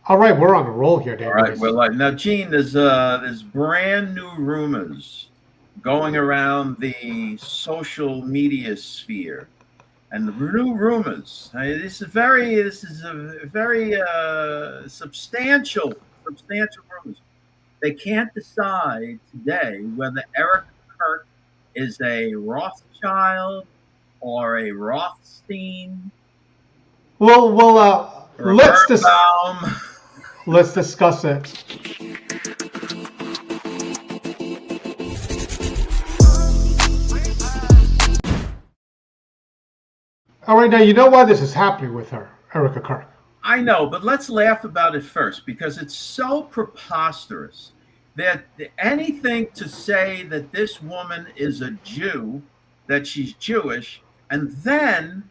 All right, we're on a roll here, All Dave. right. Well, now, Gene, there's brand new rumors going around the social media sphere, and the new rumors. This is a very substantial rumors. They can't decide today whether Eric Kirk is a Rothschild or a Rothstein Well, or a Birnbaum. let's discuss it. All right, now you know why this is happening with her, Erica Kirk. I know, but let's laugh about it first because it's so preposterous that anything to say that this woman is a Jew, that she's Jewish, and then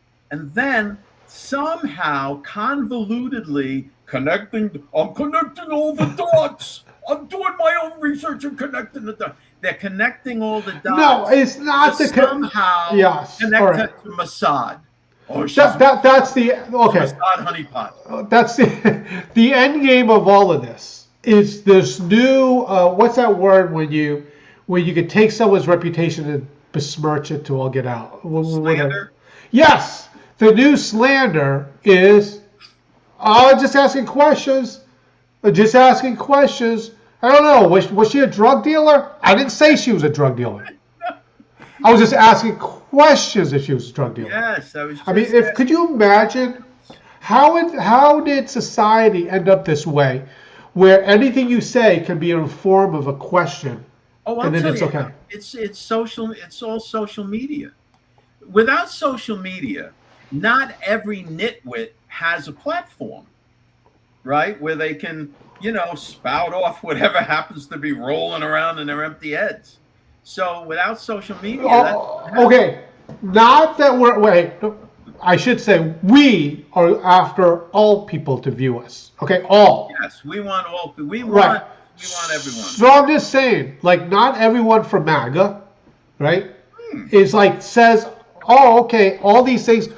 somehow convolutedly I'm connecting all the dots. I'm doing my own research and connecting the dots. They're connecting all the dots. No, it's not to somehow yes, connect right. it to Mossad. Or that's the okay. Mossad honeypot. That's the end game of all of this is this new what's that word when you can take someone's reputation and besmirch it to all get out. Slander? Yes, the new slander is just asking questions. Just asking questions. I don't know. Was she a drug dealer? I didn't say she was a drug dealer. I was just asking questions if she was a drug dealer. Yes, I was. I mean, could you imagine how did society end up this way, where anything you say can be in the form of a question, and then it's okay. It's social. It's all social media. Without social media, not every nitwit has a platform, right, where they can, spout off whatever happens to be rolling around in their empty heads. So without social media, okay, not that I should say we are after all people to view us. Okay, all. Yes, we want all. We want everyone. So I'm just saying, like, not everyone from MAGA, right, is like says, oh, okay, all these things.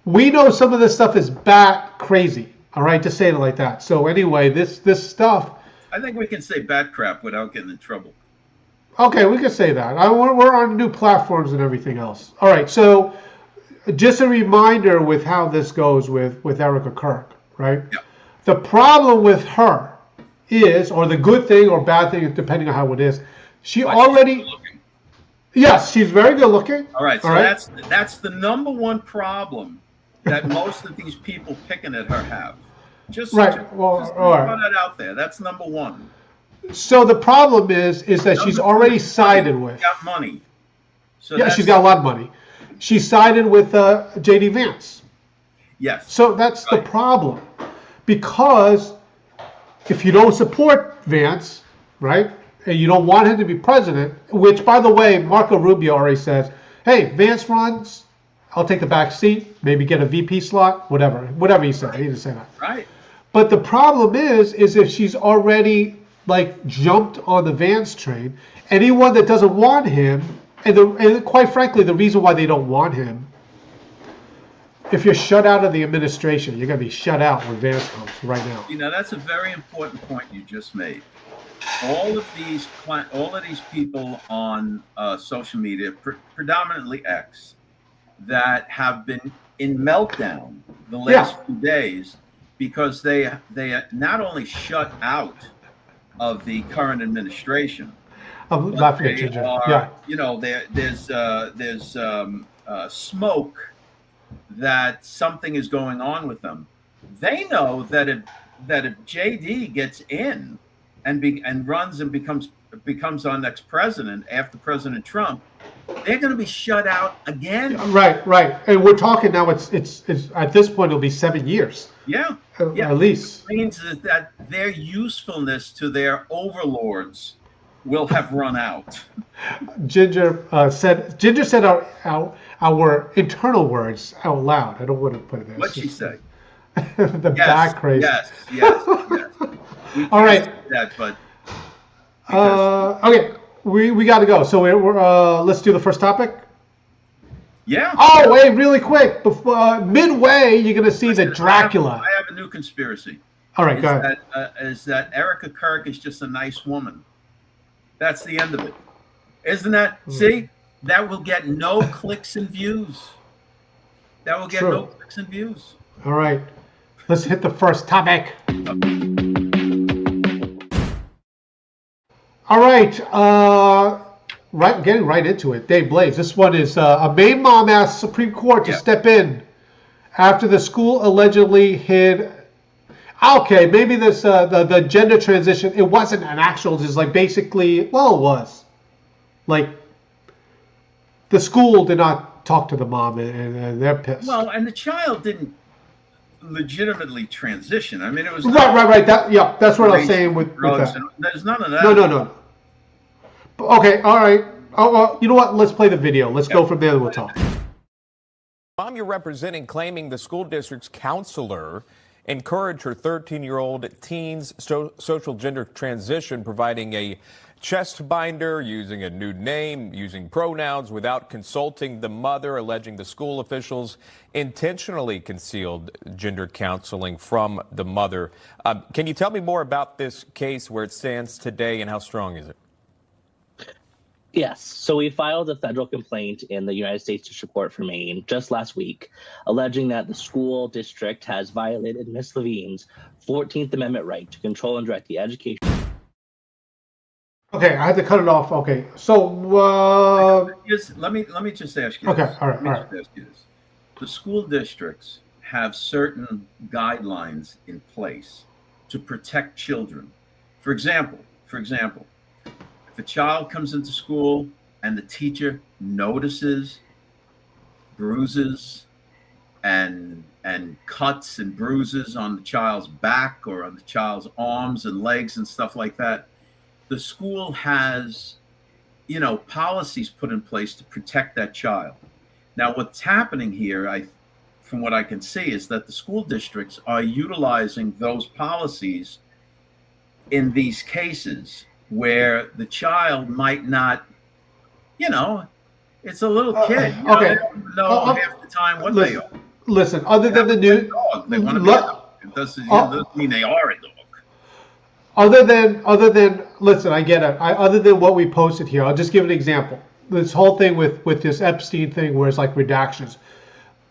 We know some of this stuff is bat crazy. All right, just saying it like that. So anyway, this stuff. I think we can say bat crap without getting in trouble. Okay, we can say that. We're on new platforms and everything else. All right, so just a reminder with how this goes with Erica Kirk, right? Yeah. The problem with her is, or the good thing or bad thing, depending on how it is, she's already. Yes, she's very good looking. All right, so that's the number one problem that most of these people picking at her have. Just put that out there. That's number one. So the problem is that she's already sided with. Got money. So she's got a lot of money. She sided with J.D. Vance. Yes. So that's the problem, because if you don't support Vance, right, and you don't want him to be president, which, by the way, Marco Rubio already says, hey, Vance runs, I'll take the back seat, maybe get a VP slot, whatever he said. He didn't say that. Right. But the problem is if she's already jumped on the Vance train, anyone that doesn't want him, and quite frankly, the reason why they don't want him, if you're shut out of the administration, you're going to be shut out when Vance comes right now. That's a very important point you just made. All of these people on social media, predominantly X, that have been in meltdown the last few days because they not only shut out of the current administration. I'm laughing at Ginger. There's smoke that something is going on with them. They know that if JD gets in and runs and becomes our next president after President Trump, they're going to be shut out again. Right. And we're talking now. It's at this point it'll be 7 years. Yeah. At least. It means that their usefulness to their overlords will have run out. Ginger said our internal words out loud. I don't want to put it there. What'd she say? Back crazy. Yes. All right. That, but okay, we got to go. So we're let's do the first topic. Yeah. Oh, wait, really quick. Before midway, you're gonna see the Dracula. I have a new conspiracy. All right, go is ahead. that Erica Kirk is just a nice woman. That's the end of it. Isn't that? See, that will get no clicks and views. That will get no True. clicks and views. All right. Let's hit the first topic. All right. Getting right into it. Dave Blaze. This one is a Maine mom asks Supreme Court to step in after the school allegedly hid. Okay, maybe this the gender transition. It wasn't an actual. Just like basically, well, it was. Like the school did not talk to the mom, and they're pissed. Well, and the child didn't legitimately transition. I mean, it was right. That's what I was saying with that. There's none of that. No. Okay, all right. Oh, well, you know what? Let's play the video. Let's go from there and we'll talk. Mom you're representing claiming the school district's counselor encouraged her 13-year-old teen's social gender transition, providing a chest binder, using a nude name, using pronouns without consulting the mother, alleging the school officials intentionally concealed gender counseling from the mother. Can you tell me more about this case, where it stands today, and how strong is it? Yes. So we filed a federal complaint in the United States District Court for Maine just last week, alleging that the school district has violated Miss Levine's 14th Amendment right to control and direct the education. Okay, I had to cut it off. Okay, so let me just ask you. Okay, this. all right. Just ask you this. The school districts have certain guidelines in place to protect children. For example, if a child comes into school and the teacher notices bruises and cuts and bruises on the child's back or on the child's arms and legs and stuff like that, the school has, policies put in place to protect that child. Now, what's happening here, from what I can see, is that the school districts are utilizing those policies in these cases where the child might not, it's a little kid. Okay. They don't know half the time what they are. Listen, other than the new dog, they want to be a dog. It doesn't mean they are a dog. Other than, listen, I get it. Other than what we posted here, I'll just give an example. This whole thing with this Epstein thing, where it's like redactions,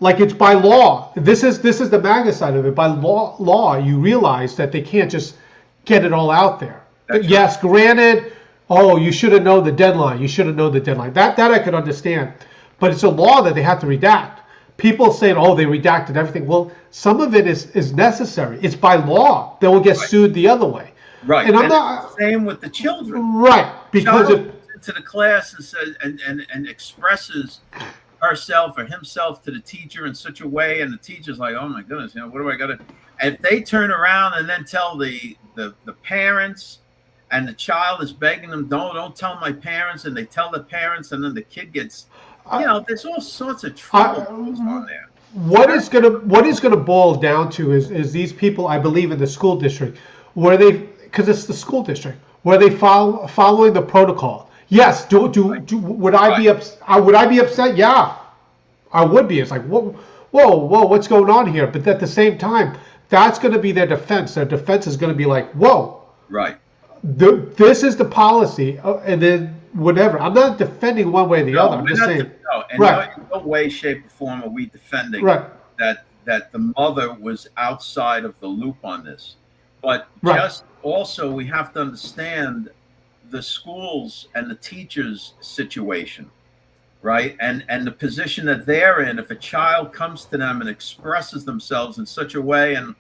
like it's by law. This is the MAGA side of it. By law, you realize that they can't just get it all out there. That's yes, right. Granted. Oh, you should have known the deadline. You should have known the deadline. That I could understand, but it's a law that they have to redact. People saying, oh, they redacted everything. Well, some of it is necessary. It's by law. They will get sued the other way. Right, and I'm not it's the same with the children. Right, because if into the class and says and expresses herself or himself to the teacher in such a way, and the teacher's like, oh my goodness, what do I got to? If they turn around and then tell the parents, and the child is begging them, don't tell my parents, and they tell the parents, and then the kid gets, there's all sorts of trouble on there. What is gonna boil down to is these people, I believe, in the school district, where they. Because it's the school district, where they following the protocol. Yes, would I be upset? Yeah, I would be. It's like whoa, what's going on here? But at the same time, that's going to be their defense. Their defense is going to be like, whoa, right. This is the policy, and then whatever. I'm not defending one way or the other. I'm just saying. In no way, shape, or form are we defending that the mother was outside of the loop on this. But just also, we have to understand the schools and the teachers' situation, right? And the position that they're in. If a child comes to them and expresses themselves in such a way, and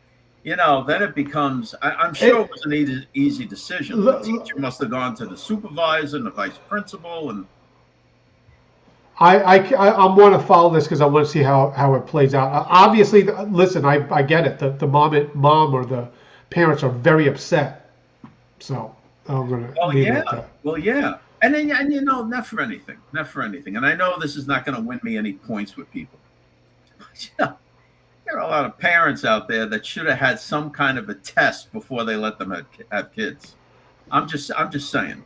then it becomes. I'm sure it was an easy decision. The teacher must have gone to the supervisor and the vice principal, and I want to follow this because I want to see how it plays out. Obviously, listen, I get it. The mom or the parents are very upset, so I'm gonna leave it at that. Well, yeah, and then not for anything, and I know this is not going to win me any points with people. There are a lot of parents out there that should have had some kind of a test before they let them have kids. I'm just saying,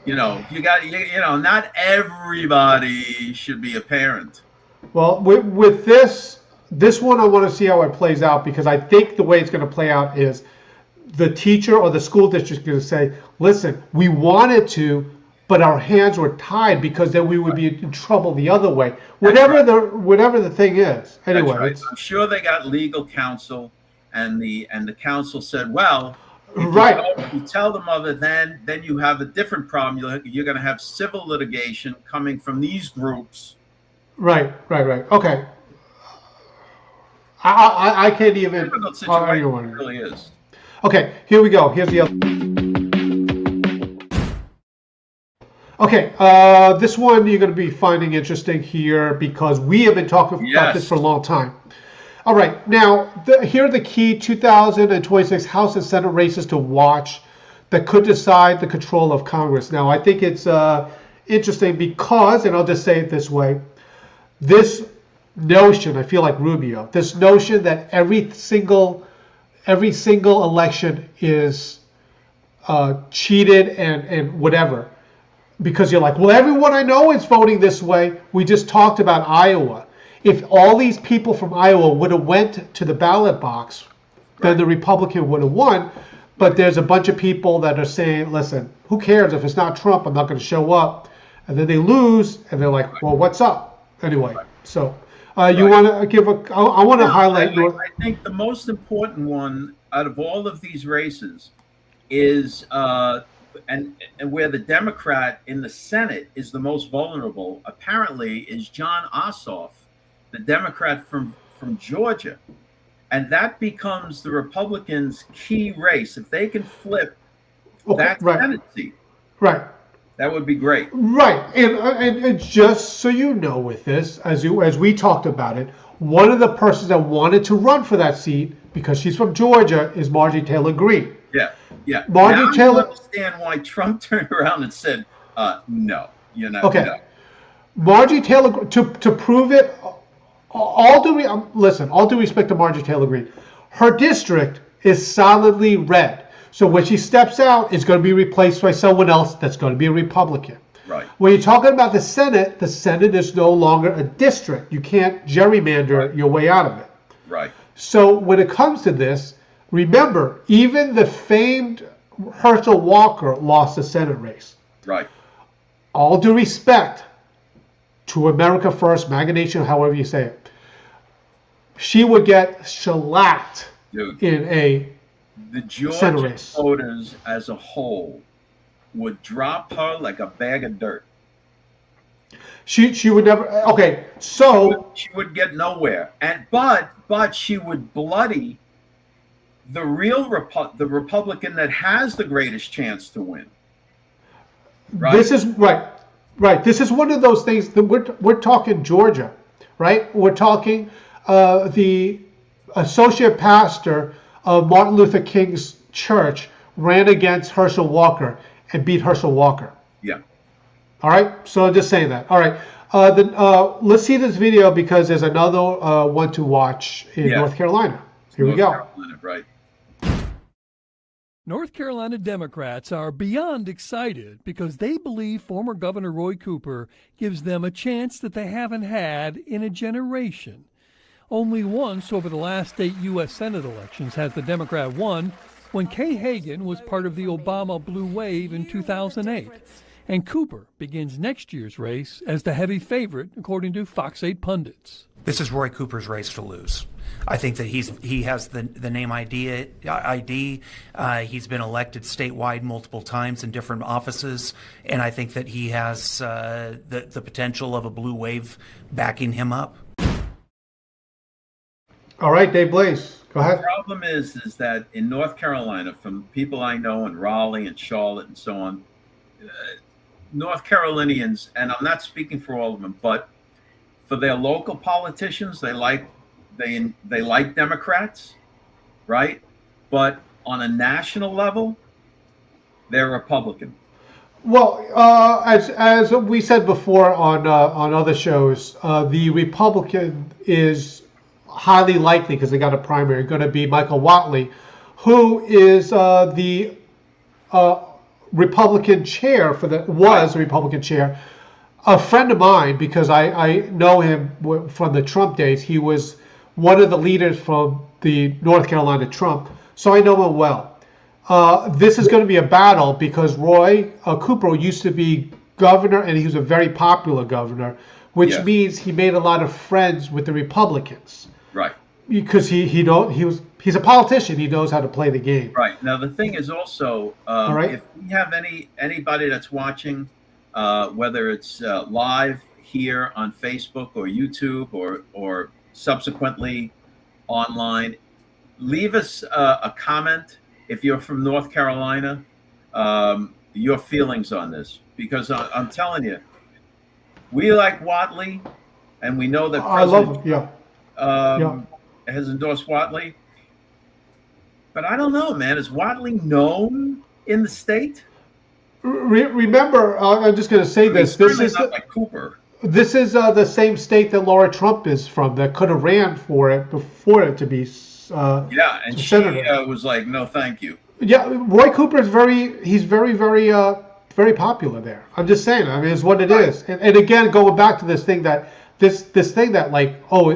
not everybody should be a parent. Well, with this one, I want to see how it plays out, because I think the way it's going to play out is the teacher or the school district is going to say, listen, we wanted to, but our hands were tied because then we would be in trouble the other way. Whatever the thing is. Anyway, right. I'm sure they got legal counsel, and the counsel said, well, if you tell them of it, then you have a different problem. You're going to have civil litigation coming from these groups. Right. Okay. I can't even. Difficult situation. It really is. Okay, here we go. Here's the other. Okay, this one you're going to be finding interesting here because we have been talking about this for a long time. All right, now here are the key 2026 House and Senate races to watch that could decide the control of Congress. Now, I think it's interesting because, and I'll just say it this way, this notion, I feel like Rubio, this notion that every single election is cheated and whatever, because you're like, well, everyone I know is voting this way. We just talked about Iowa. If all these people from Iowa would have went to the ballot box, then the Republican would have won. But there's a bunch of people that are saying, listen, who cares if it's not Trump? I'm not going to show up. And then they lose, and they're like, well, what's up? Anyway, so you want to give I want to highlight. I think the most important one out of all of these races is, and where the Democrat in the Senate is the most vulnerable, apparently, is John Ossoff, the Democrat from Georgia. And that becomes the Republicans' key race. If they can flip that Senate seat, that would be great. Right. And just so you know with this, as we talked about it, one of the persons that wanted to run for that seat, because she's from Georgia, is Marjorie Taylor Greene. Yeah. Marjorie Taylor. I understand why Trump turned around and said, no. Okay. No. Marjorie Taylor, to prove it, all due respect to Marjorie Taylor Greene, her district is solidly red. So when she steps out, it's going to be replaced by someone else that's going to be a Republican. Right. When you're talking about the Senate is no longer a district. You can't gerrymander your way out of it. Right. So when it comes to this, remember, even the famed Herschel Walker lost the Senate race. Right. All due respect to America First, MAGA Nation, however you say it, she would get shellacked in the Georgia voters as a whole would drop her like a bag of dirt. She would never. Okay, so she would get nowhere, but she would bloody the real the Republican that has the greatest chance to win. Right. This is right. This is one of those things that we're talking Georgia, right? We're talking the associate pastor of Martin Luther King's church ran against Herschel Walker and beat Herschel Walker. Yeah. All right. So I'm just saying that. All right. Let's see this video because there's another one to watch in North Carolina. Here we go. Carolina, right. North Carolina Democrats are beyond excited because they believe former Governor Roy Cooper gives them a chance that they haven't had in a generation. Only once over the last 8 U.S. Senate elections has the Democrat won, when Kay Hagan was part of the Obama Blue Wave in 2008. And Cooper begins next year's race as the heavy favorite, according to Fox 8 pundits. This is Roy Cooper's race to lose. I think that he has the name ID. He's been elected statewide multiple times in different offices, and I think that he has the potential of a blue wave backing him up. All right, Dave Blaze, go ahead. The problem is that in North Carolina, from people I know in Raleigh and Charlotte and so on, North Carolinians, and I'm not speaking for all of them, but for their local politicians, they like Democrats, right? But on a national level, they're Republican. Well, as we said before on other shows, the Republican is highly likely, because they got a primary, going to be Michael Whatley, who is the Republican chair was a Republican chair. A friend of mine, because I know him from the Trump days. He was one of the leaders from the North Carolina Trump, so I know him well. this is going to be a battle because Roy Cooper used to be governor, and he was a very popular governor, which means he made a lot of friends with the Republicans. Right. Because he's a politician. He knows how to play the game. Right. Now the thing is also, if we have anybody that's watching, whether it's live here on Facebook or YouTube or subsequently online, leave us a comment if you're from North Carolina, your feelings on this, because I'm telling you, we like Whatley, and we know that President has endorsed Whatley. But I don't know, man. Is Whatley known in the state? Remember, I'm just going to say this. This is not like Cooper. This is the same state that Laura Trump is from, that could have ran for it before it to be and she was like, no, thank you. Yeah, Roy Cooper is very popular there. I'm just saying. I mean, it's what it is. And again, going back to this thing that like, oh,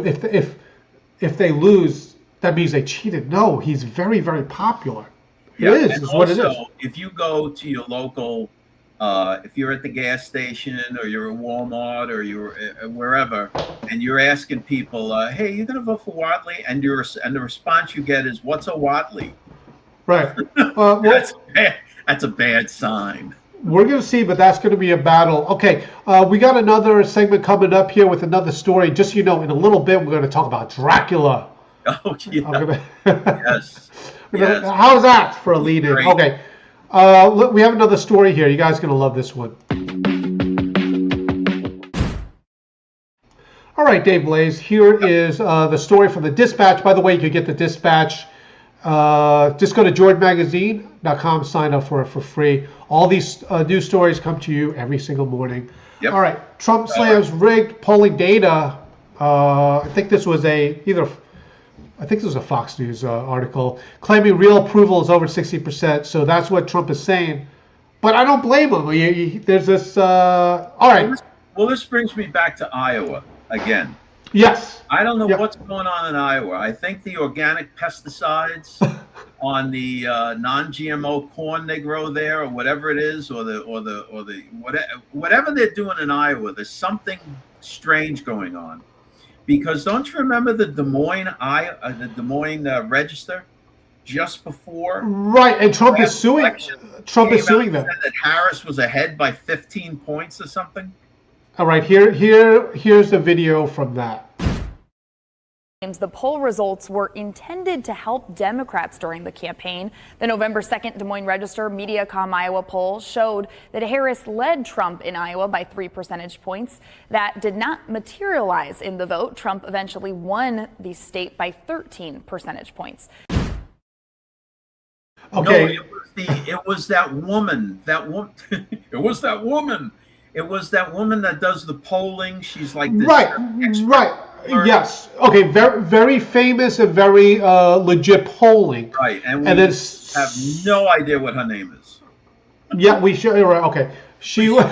if they lose, that means they cheated. No, he's very, very popular. Yeah, it is what it is. If you go to your local, if you're at the gas station or you're at Walmart or you're wherever, and you're asking people, hey, you're going to vote for Whatley? And the response you get is, what's a Whatley? Right. That's a bad sign. We're going to see, but that's going to be a battle. Okay, we got another segment coming up here with another story. Just so you know, in a little bit, we're going to talk about Dracula. Oh, yeah. Yes. Yes. How's that for a lead-in? Okay. Look, we have another story here. You guys are going to love this one. All right, Dave Blaze. Here is the story from the Dispatch. By the way, you can get the Dispatch. Just go to georgemagazine.com, sign up for it for free. All these news stories come to you every single morning. Yep. All right. Trump slams rigged polling data. I think this was a Fox News article claiming real approval is over 60%. So that's what Trump is saying. But I don't blame him. There's this. All right. Well, this brings me back to Iowa again. Yes. I don't know what's going on in Iowa. I think the organic pesticides on the non-GMO corn they grow there, or whatever it is, or whatever they're doing in Iowa, there's something strange going on. Because don't you remember the Des Moines Register just before? Right, and Trump is suing. Trump is suing them. That Harris was ahead by 15 points or something. All right, here's the video from that. The poll results were intended to help Democrats during the campaign. The November 2nd Des Moines Register Mediacom Iowa poll showed that Harris led Trump in Iowa by 3 percentage points. That did not materialize in the vote. Trump eventually won the state by 13 percentage points. Okay. No, it was that woman. It was that woman. It was that woman that does the polling. She's like this right. Yes. Okay. Very, very famous and very legit polling. Right. And we have no idea what her name is. Yeah, we should. Right. Okay. She was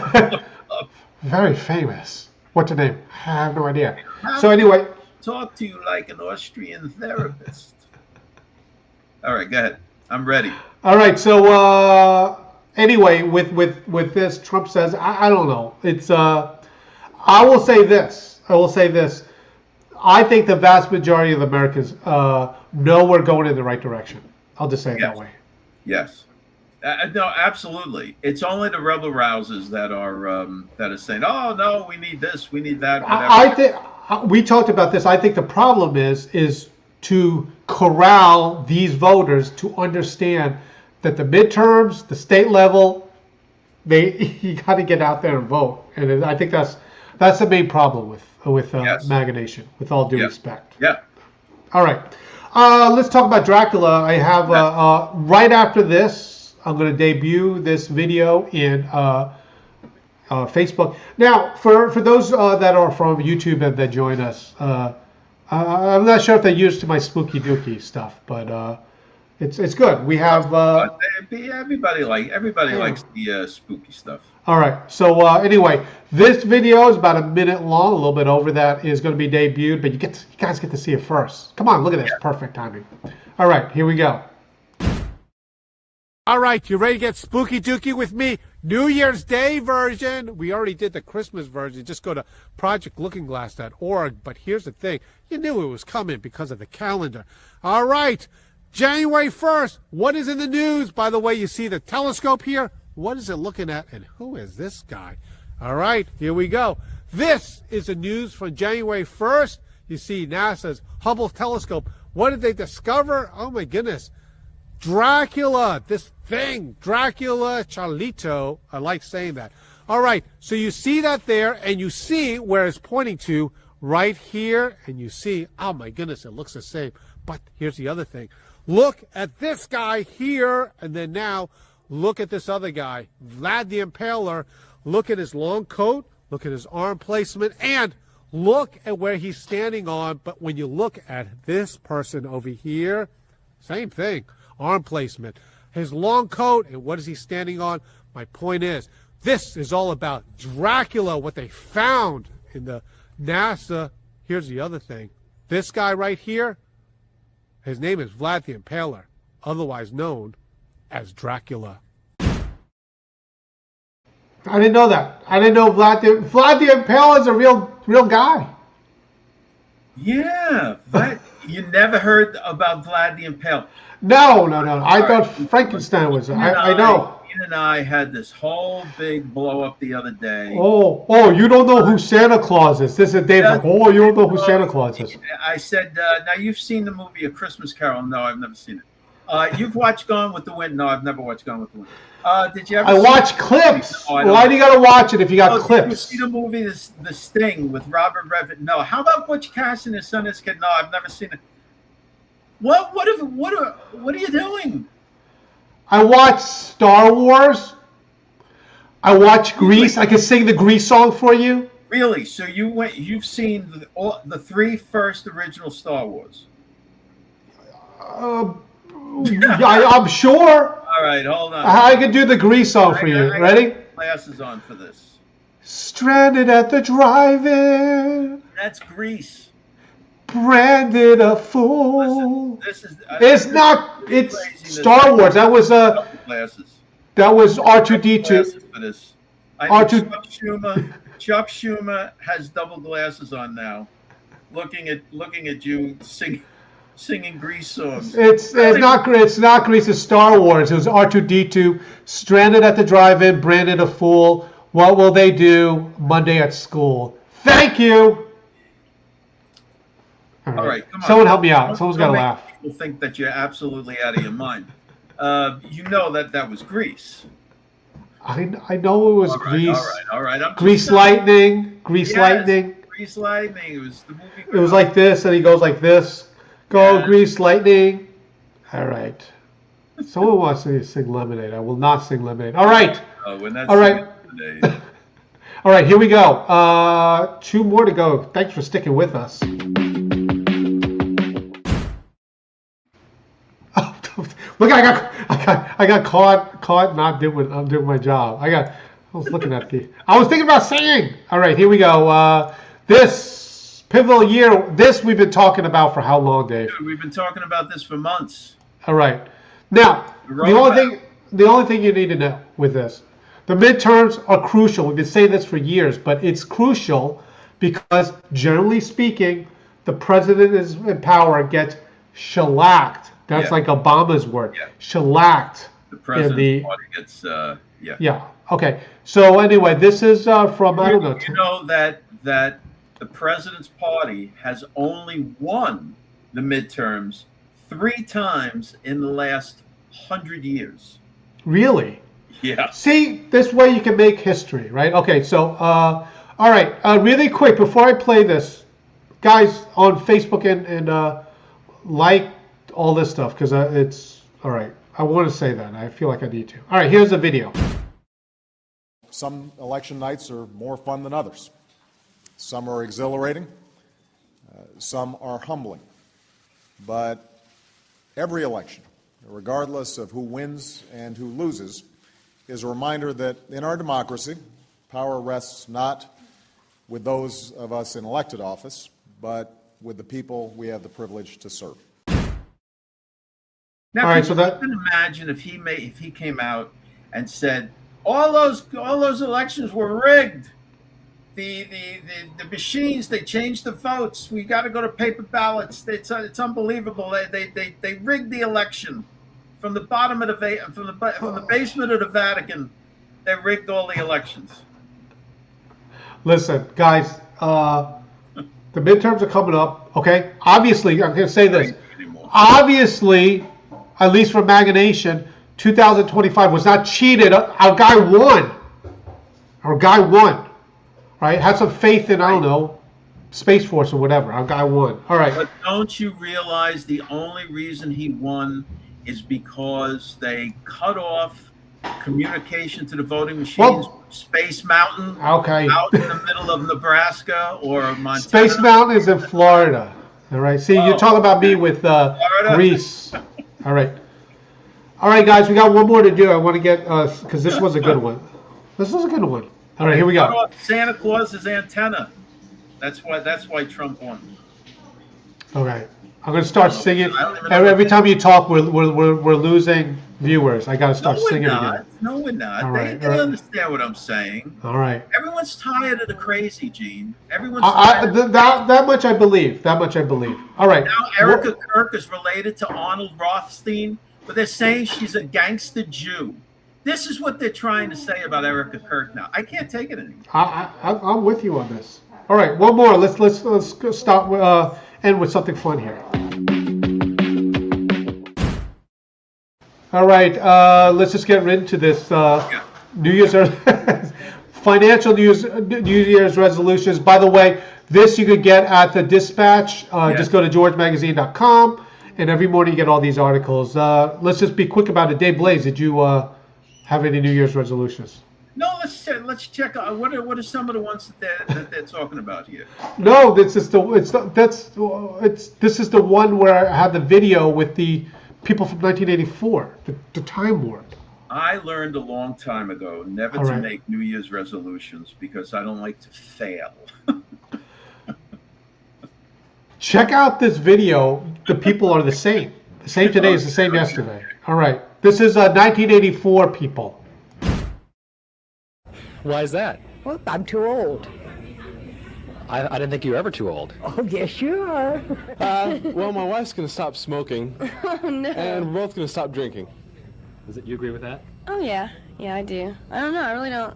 very famous. What's her name? I have no idea. So anyway, talk to you like an Austrian therapist. All right. Go ahead. I'm ready. All right. So anyway, with this, Trump says, I don't know. It's I will say this. I think the vast majority of Americans know we're going in the right direction. I'll just say it that way. Yes. No, absolutely. It's only the rebel rousers that are saying, "Oh no, we need this, we need that." Whatever. I think we talked about this. I think the problem is to corral these voters to understand that the midterms, the state level, you got to get out there and vote. And I think that's the main problem with MAGA Nation, with all due respect. Yeah. All right. Let's talk about Dracula. I have right after this, I'm going to debut this video in Facebook. Now, for those that are from YouTube and that join us, I'm not sure if they're used to my spooky dooky stuff, but it's good. We have everybody likes the spooky stuff. All right. So anyway, this video is about a minute long, a little bit over that, is going to be debuted, but you guys get to see it first. Come on, look at this. Perfect timing. All right, here we go. All right, you ready to get spooky dooky with me? New Year's Day version. We already did the Christmas version. Just go to projectlookingglass.org. But here's the thing. You knew it was coming because of the calendar. All right, January 1st. What is in the news? By the way, you see the telescope here. What is it looking at? And who is this guy? All right, here we go. This is the news from January 1st. You see NASA's Hubble telescope. What did they discover? Oh, my goodness. Dracula, this thing, Dracula Charlito. I like saying that. All right, so you see that there, and you see where it's pointing to right here, and you see, oh my goodness, it looks the same. But here's the other thing. Look at this guy here, and then now look at this other guy, Vlad the Impaler. Look at his long coat, look at his arm placement, and look at where he's standing on. But when you look at this person over here, same thing. Arm placement, his long coat, and what is he standing on? My point is, this is all about Dracula, what they found in the NASA. Here's the other thing. This guy right here, his name is Vlad the Impaler, otherwise known as Dracula. I didn't know that. I didn't know Vlad the Impaler is a real guy. Yeah, but you never heard about Vlad the Impaler. No. I thought Frankenstein was. I know. Ian and I had this whole big blow up the other day. Oh, you don't know who Santa Claus is. This is David. Oh, you don't know who Santa Claus is. I said, now you've seen the movie A Christmas Carol. No, I've never seen it. You've watched Gone with the Wind. No, I've never watched Gone with the Wind. Did you ever? I watch clips. No, why do you got to watch it if you got clips? Did you see the movie The Sting with Robert Redford? No. How about Butch Cassidy and his son is kid? No, I've never seen it. What are you doing? I watch Star Wars. I watch Grease. I can sing the Grease song for you. Really? So you've seen the three first original Star Wars? I'm sure. All right, hold on. I can do the Grease song for you. Ready? Glasses on for this. Stranded at the drive-in. That's Grease. Branded a fool. Listen, it's not. It's Star Wars. That was glasses. That was R2D2. Chuck Schumer has double glasses on now, looking at you singing Grease songs. It's not Grease. It's Star Wars. It was R2D2. Stranded at the drive-in. Branded a fool. What will they do Monday at school? Thank you. All right, come on. Someone help me out. Someone's got to laugh. People think that you're absolutely out of your mind. You know that was Grease. I know it was Grease. All right. Grease Lightning. Grease Lightning. Grease Lightning. It was the movie. It was like this, and he goes like this. Go Grease Lightning. All right. Someone wants me to sing Lemonade. I will not sing Lemonade. All right. All right. All right. Here we go. 2 more to go. Thanks for sticking with us. Look, I got caught not doing. I'm doing my job. I was thinking about singing. All right, here we go. This pivotal year. This we've been talking about for how long, Dave? Dude, we've been talking about this for months. All right. Now, the only thing you need to know with this, the midterms are crucial. We've been saying this for years, but it's crucial because, generally speaking, the president is in power gets shellacked. That's like Obama's word. Yeah. Shellacked. The president's party gets, Yeah. Okay. So anyway, this is from, I don't know. You know that the president's party has only won the midterms 3 times in the last 100 years. Really? Yeah. See, this way you can make history, right? Okay. So, all right. Really quick, before I play this, guys on Facebook and like all this stuff, because it's all right. I want to say that. I feel like I need to. All right, here's a video. Some election nights are more fun than others. Some are exhilarating. Some are humbling. But every election, regardless of who wins and who loses, is a reminder that in our democracy, power rests not with those of us in elected office, but with the people we have the privilege to serve. Now, All right, can so you that even imagine if he came out and said all those elections were rigged? The machines, they changed the votes. We got to go to paper ballots. It's unbelievable. They rigged the election from the bottom of from the basement of the Vatican. They rigged all the elections. listen, guys. The midterms are coming up. Okay, obviously, I'm going to say this. Obviously, at least for MAGA Nation, 2025 was not cheated. Our guy won. Our guy won. Right? Have some faith in, I don't know, Space Force or whatever. Our guy won. All right. But don't you realize the only reason he won is because they cut off communication to the voting machines? Well, Space Mountain, okay. out in the middle of Nebraska or Montana. Space Mountain is in Florida. All right. See, you're talking about me with Greece. All right. All right, guys. We got one more to do. I want to get because this was a good one. This was a good one. All right, here we go. Santa Claus's antenna. That's why Trump won. Okay, I'm gonna start singing. Every time you talk, we're losing viewers. I gotta start singing again. No, we're not. All right, they understand what I'm saying. All right. Everyone's tired of the crazy, Gene. Everyone's that much I believe. That much I believe. All right. Now Erica Kirk is related to Arnold Rothstein, but they're saying she's a gangster Jew. This is what they're trying to say about Erica Kirk now. I can't take it anymore. I'm with you on this. All right, one more. Let's start end with something fun here. All right, let's just get right into this. New Year's financial New Year's resolutions. By the way, this you could get at the Dispatch. Just go to georgemagazine.com, and every morning you get all these articles. Let's just be quick about it. Dave Blaze, did you have any New Year's resolutions? No, let's check out what are some of the ones that they're talking about here. No, this is the one where I had the video with the people from 1984, the time warp. I learned a long time ago never to make New Year's resolutions because I don't like to fail. Check out this video. The people are the same. The same today is the same yesterday. All right. This is 1984 people. Why is that? Well, I'm too old. I didn't think you were ever too old. Oh, yes, you are. Well, my wife's going to stop smoking. Oh, no. And we're both going to stop drinking. You agree with that? Oh, yeah. Yeah, I do. I don't know.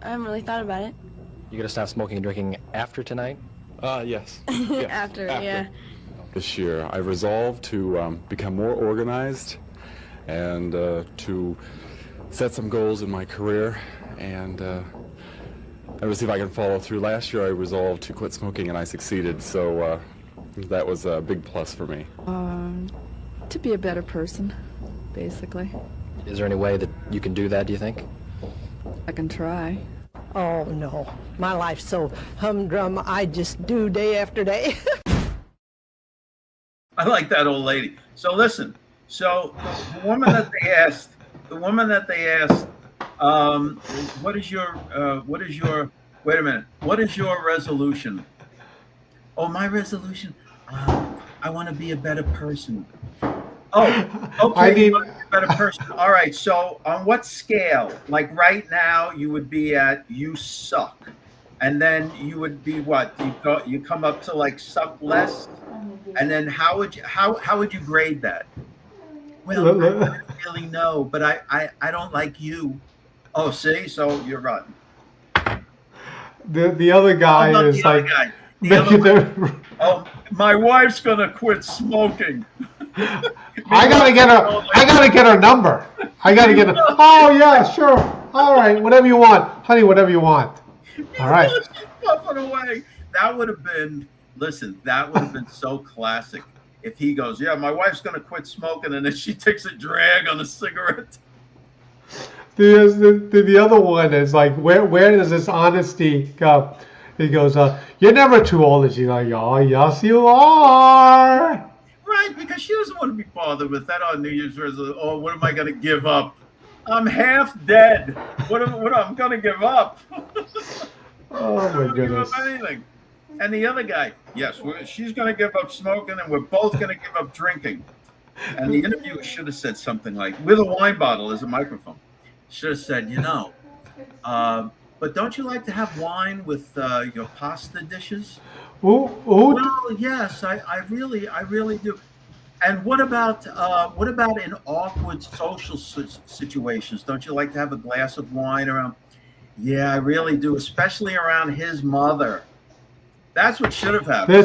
I haven't really thought about it. You're going to stop smoking and drinking after tonight? Yes. Yes. After, yeah. This year, I resolved to become more organized and to set some goals in my career and to see if I can follow through. Last year I resolved to quit smoking and I succeeded, so that was a big plus for me. To be a better person, basically. Is there any way that you can do that, do you think? I can try. Oh, no. My life's so humdrum, I just do day after day. I like that old lady. So listen, the woman that they asked, what is your resolution? Oh, my resolution? I want to be a better person. Oh, okay, you want to be a better person. All right, so on what scale? Like right now, you would be at you suck. And then you would be what? You come up to like suck less? And then how would you grade that? Well, I don't really know, but I don't like you. Oh, see, so you're rotten. The other guy is like, oh, my wife's gonna quit smoking. I gotta get her number. I gotta get her. Oh yeah, sure. All right, whatever you want, honey. Whatever you want. All right. She's puffing away. That would have been. Listen, that would have been so classic if he goes, yeah, my wife's going to quit smoking, and then she takes a drag on a cigarette. The other one is like, where does this honesty go? He goes, you're never too old. And she's like, oh, yes, you are. Right, because she doesn't want to be bothered with that on New Year's resolution. Oh, what am I going to give up? I'm half dead. What am I going to give up? Oh, my goodness. Give up anything. And the other guy, yes, she's going to give up smoking, and we're both going to give up drinking. And the interviewer should have said something like, with a wine bottle as a microphone. Should have said, but don't you like to have wine with your pasta dishes? Ooh. Well, yes, I really do. And what about in awkward social situations? Don't you like to have a glass of wine around? Yeah, I really do, especially around his mother. That's what should have happened.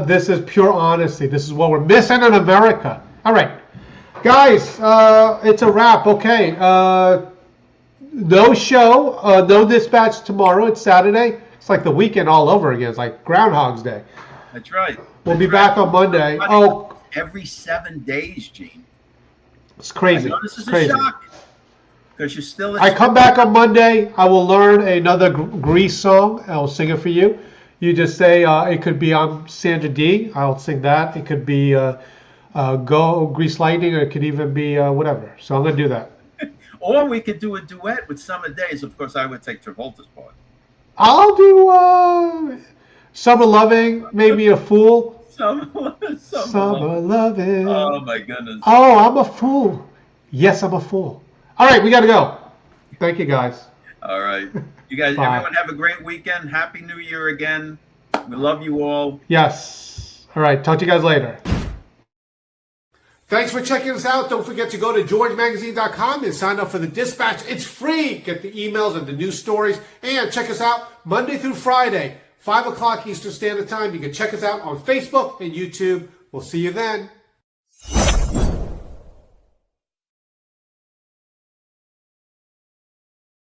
This is pure honesty. This is what we're missing in America. All right, guys, it's a wrap. Okay, no show, no dispatch tomorrow. It's Saturday. It's like the weekend all over again. It's like Groundhog's Day. That's right. We'll be back on Monday. Oh, every 7 days, Gene. It's crazy. I know this is crazy. a shock because you're still. I come back on Monday. I will learn another Grease song. I will sing it for you. You just say it could be I'm Sandra D. I'll sing that. It could be Go Grease Lightning, or it could even be whatever. So I'm gonna do that. Or we could do a duet with Summer Days. Of course, I would take Travolta's part. I'll do Summer Loving, maybe a Fool. Summer Loving. Oh my goodness. Oh, I'm a fool. Yes, I'm a fool. All right, we gotta go. Thank you, guys. All right. You guys, everyone have a great weekend. Happy New Year again. We love you all. Yes. All right. Talk to you guys later. Thanks for checking us out. Don't forget to go to georgemagazine.com and sign up for the Dispatch. It's free. Get the emails and the news stories. And check us out Monday through Friday, 5 o'clock Eastern Standard Time. You can check us out on Facebook and YouTube. We'll see you then.